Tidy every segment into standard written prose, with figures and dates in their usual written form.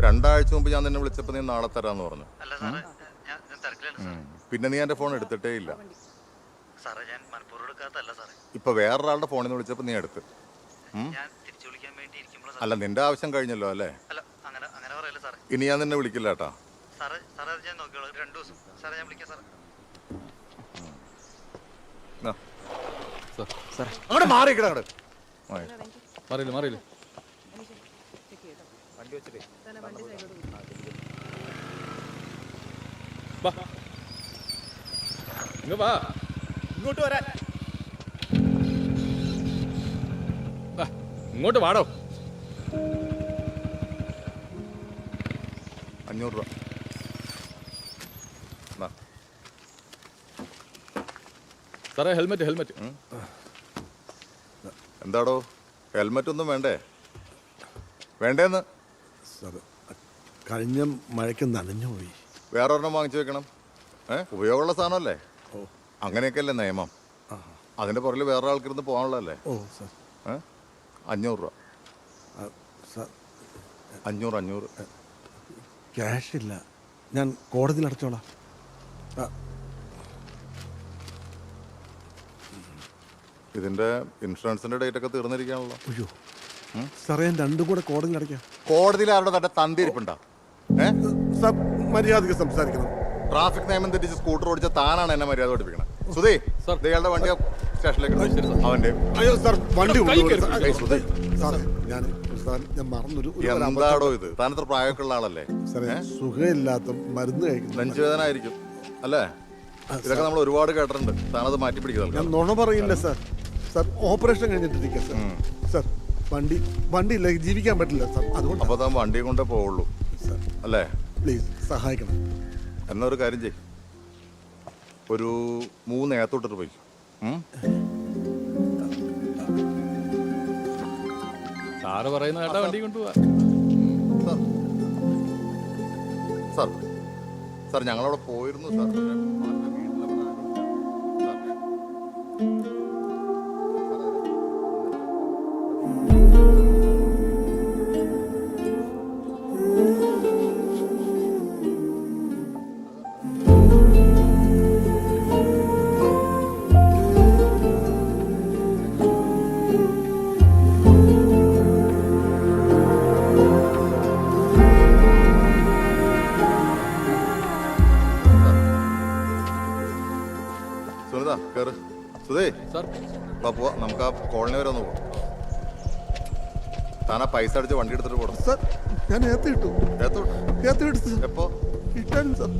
രണ്ടാഴ്ച മുമ്പ് ഞാൻ നിന്നെ വിളിച്ചപ്പോൾ നീ നാളെ തരാന്ന് പറഞ്ഞു. അല്ല സാറേ, ഞാൻ തിരക്കിലാണ് സാർ. പിന്നെ നീ എൻ്റെ ഫോൺ എടുത്തിട്ടേ ഇല്ല. സാറേ, ഞാൻ മനഃപൂർവ്വം എടുക്കാത്തല്ല സാറേ. ഇപ്പൊ വേറൊരാളുടെ ഫോണിൽ നിന്ന് വിളിച്ചപ്പോൾ നീ എടുത്ത്. ഞാൻ തിരിച്ചു വിളിക്കാൻ വേണ്ടി ഇരിക്കുമ്പോൾ അല്ല, നിന്റെ ആവശ്യം കഴിഞ്ഞല്ലോ അല്ലേ? അല്ല, അങ്ങനെ പറയല്ലേ സാറേ. ഇനി ഞാൻ നിന്നെ വിളിക്കില്ല കേട്ടാ. സാറേ അത് ഞാൻ നോക്കിയോളാം. 2 ദിവസം സാറേ, ഞാൻ വിളിക്കാം സാറേ. അങ്ങോട്ട് മാറിക്കട അങ്ങോട്ട്. മാറിയില്ല വണ്ടി വെച്ചിട്ടേ വാ, ഇങ്ങോട്ട് വരാൻ. ഇങ്ങോട്ട് വാടോ. 500 രൂപ. സാറേ, ഹെൽമെറ്റ്. എന്താടോ, ഹെൽമെറ്റ് ഒന്നും വേണ്ടേ? വേണ്ടേന്ന്. സാറ്, കഴിഞ്ഞ മഴയ്ക്ക് നനഞ്ഞു പോയി. വേറെ ഒരെണ്ണം വാങ്ങിച്ചു വെക്കണം. ഉപയോഗമുള്ള സാധനമല്ലേ? ഓ, അങ്ങനെയൊക്കെയല്ലേ നിയമം. അതിന്റെ പുറകിൽ വേറെ ആൾക്കിരുന്ന് പോകാനുള്ളതല്ലേ? ഓ സാർ. 500 രൂപ. സാർ, 500. ക്യാഷ് ഇല്ല, ഞാൻ കോടതിയിൽ അടച്ചോളാം. ഇതിന്റെ ഇൻഷുറൻസിന്റെ ഡേറ്റ് ഒക്കെ തീർന്നിരിക്കാണല്ലോ. അയ്യോ സാറേ, ഞാൻ രണ്ടും കൂടെ കോടതിയിൽ അടയ്ക്കാം. കോടതിയിൽ ആരുടെ തന്റെ തന്തിരിപ്പുണ്ടോ? സാർ, മര്യാദയ്ക്ക് സംസാരിക്കണം. ട്രാഫിക് നിയമം തെറ്റിച്ച് സ്കൂട്ടർ ഓടിച്ച താനാണ് എന്നെ മര്യാദ പഠിപ്പിക്കണം. സുധി, ഇയാളുടെ വണ്ടി സ്റ്റേഷനിലേക്ക് അവന്റെ. അയ്യോ സാർ, വണ്ടി ഞാൻ മറന്നൊരു. എന്താടോ ഇത്? താനത്ര പ്രായമൊക്കെ ഉള്ള ആളല്ലേ? സാറേ, സുഖമില്ലാത്ത മരുന്ന് കഴിക്കുന്നു. നെഞ്ചുവേദന ആയിരിക്കും അല്ലേ? ഇതൊക്കെ നമ്മൾ ഒരുപാട് കേട്ടിട്ടുണ്ട്. താനത് മാറ്റി പിടിക്കുക. ഞാൻ നുണ പറയില്ല സാർ. സാർ, ഓപ്പറേഷൻ കഴിഞ്ഞിട്ടിരിക്കുക സാർ. സാർ, വണ്ടി ഇല്ല, ജീവിക്കാൻ പറ്റില്ല സാർ. അതുകൊണ്ട് അപ്പൊ താൻ വണ്ടിയും കൊണ്ടേ പോവുള്ളൂ അല്ലേ? പ്ലീസ് സഹായിക്കണം. എന്നൊരു കാര്യം ചെയ്, ഒരു 3 ഏത്തോട്ടിട്ട് പോയി. സാറ് പറയുന്ന കേട്ടാ വണ്ടി കൊണ്ടുപോവാ. സാർ ഞങ്ങളവിടെ പോയിരുന്നു സാർ. പോവാ, നമുക്ക് ആ കോളനി വരെ ഒന്ന് പോവാം. താനാ പൈസ അടിച്ച് വണ്ടി എടുത്തിട്ട് പോടാം. സാർ, ഞാൻ ഏത്തിട്ടു. എപ്പോ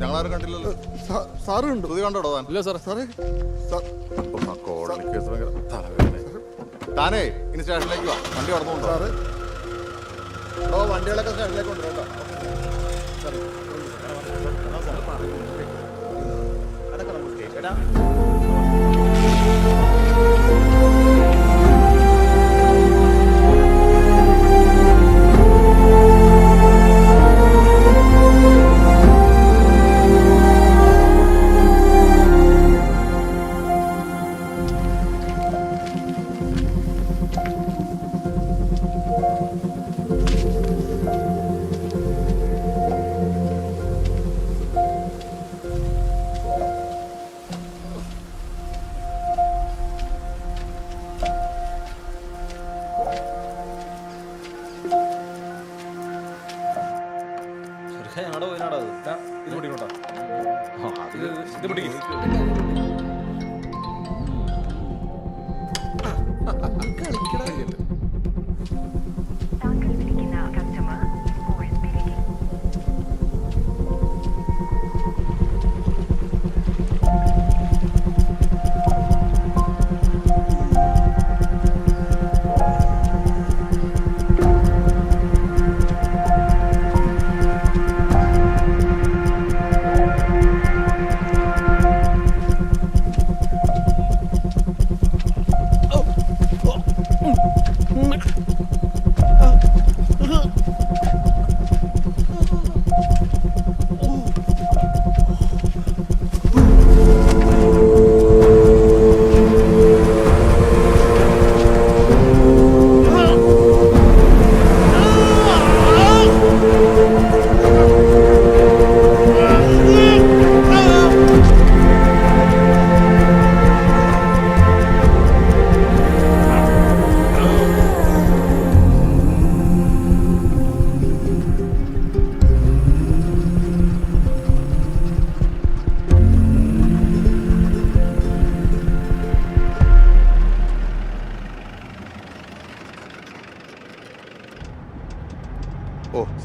ഞങ്ങളാരും കണ്ടില്ലല്ലോ. സാറ് കണ്ടു? സുധി കണ്ടോടോ താൻ? ഇല്ല സാറേ. സാറേ, കോളനി കേസ് ഭയങ്കര തലവേദന. താനേ ഇനി സ്റ്റേഷനിലേക്ക് വാ, വണ്ടി കടന്നുകൊണ്ടോ. സാറ്, വണ്ടികളൊക്കെ സ്റ്റേഷനിലേക്ക് കൊണ്ടു കേട്ടോ.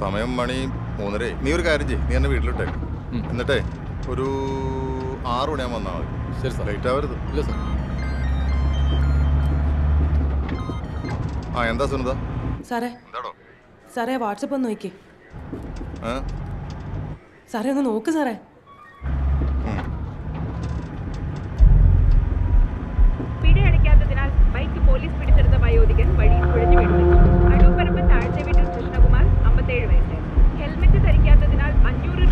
സമയം മണി 3:30. നീ ഒരു കാര്യം ചെയ്യ്, നീ എന്നെ വീട്ടിലിട്ടേ. എന്നിട്ടേ ഒരു 6 മണിയാകുമ്പോൾ വന്നാൽ മതി. ശരി സാർ. ലേറ്റ് ആവരുത്. ഇല്ല സാർ. ആ എന്താ സുനിത? സാറേ എന്താടോ? സാറേ വാട്സപ്പ് ഒന്ന് നോക്കി. ഏ? സാറേ ഒന്ന് നോക്ക് സാറേ. പിഴയടയ്ക്കാത്തതിനാൽ ബൈക്ക് പോലീസ് പിടിച്ചെടുത്ത വയോധികൻ വഴിയിൽ കുഴഞ്ഞു വീണു. അടൂപ്പറമ്പ് താഴ്ച വീട്ടിൽ കൃഷ്ണകുമാർ 57 വയസ്സ്. ഹെൽമെറ്റ് ധരിക്കാത്തതിനാൽ 500